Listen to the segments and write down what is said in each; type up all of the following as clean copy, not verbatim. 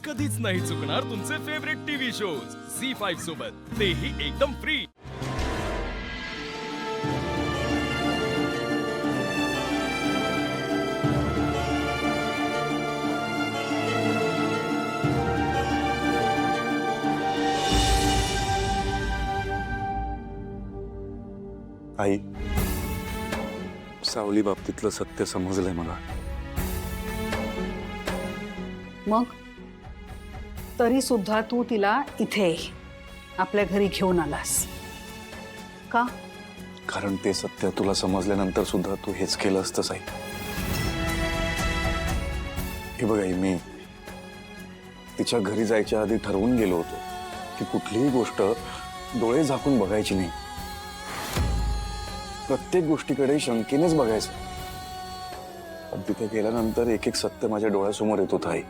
कधीच नाही चुकणार तुमचे फेवरेट टीव्ही शोज झी5 सोबत, तेही एकदम फ्री। आई, सावली बाबतीतलं सत्य समजलंय मला। मग तरी सुद्धा तू तिला इथे आपल्या घरी घेऊन आलास का? कारण ते सत्य तुला समजल्यानंतर सुद्धा तू हेच केलं असतंस आई। हे बघ आई, मी तिच्या घरी जायच्या आधी ठरवून गेलो होतो की कुठलीही गोष्ट डोळे झाकून बघायची नाही, प्रत्येक गोष्टीकडे शंकेनेच बघायचं। पण तिथे गेल्यानंतर एक एक सत्य माझ्या डोळ्यासमोर येत होतं आई।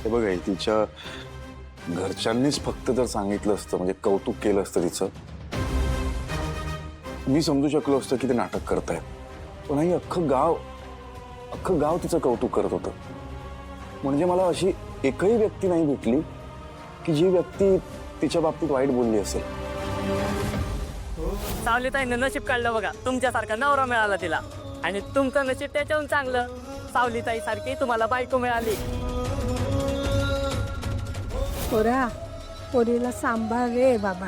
हे बघ आई, तिच्या घरच्यांनीच फक्त जर सांगितलं असतं, म्हणजे कौतुक केलं असतं तिचं, मी समजू शकलो असतं की ते नाटक करतायत। पण आई, अख्खं गाव तिचं कौतुक करत होतं। म्हणजे मला अशी एकही व्यक्ती नाही भेटली की जी व्यक्ती तिच्या बाबतीत वाईट बोलली असेल। सावलीताईनं नशीब काढलं बघा, तुमच्यासारखा नवरा मिळाला तिला। आणि तुमचं नशीब त्याच्याहून चांगलं, सावलीताई सारखी तुम्हाला बायको मिळाली। पोरा, पोरीला सांभाळ रे बाबा,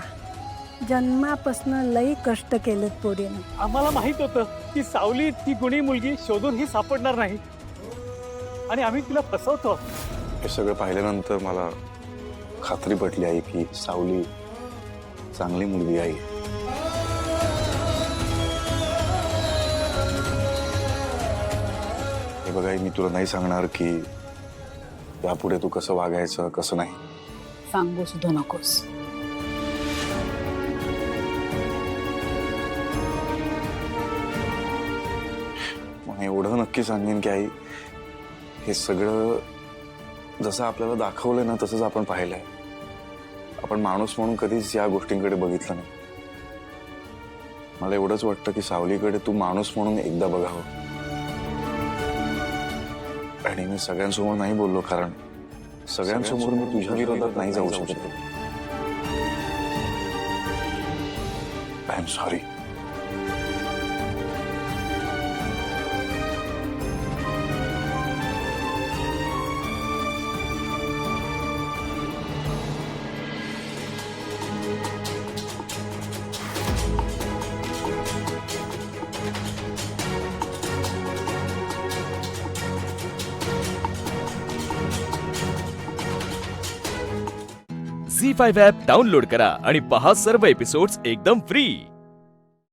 जन्मापासून लई कष्ट केलेत पोरीने। आम्हाला माहित होतं की सावली ती गुणी मुलगी शोधून ही सापडणार नाही आणि आम्ही तिला फसवतो। हे सगळं पाहिल्यानंतर मला खात्री पटली आई की सावली चांगली मुलगी आहे। हे बघा आई, मी तुला नाही सांगणार की यापुढे तू कसं वागायचं कसं नाही। सांगू सुद्धा नकोस। मग एवढं नक्की सांगेन की आई, हे सगळं जसं आपल्याला दाखवलंय ना तसंच आपण पाहिलंय। आपण माणूस म्हणून कधीच या गोष्टींकडे बघितलं नाही। मला एवढंच वाटतं की सावलीकडे तू माणूस म्हणून एकदा बघावं। आणि मी सगळ्यांसमोर नाही बोललो, कारण सगळ्यांसमोर मी तुझ्या विरोधात नाही जाऊ शकत। I am sorry. Zee five app download करा आणि पहा सर्व एपिसोड्स एकदम फ्री।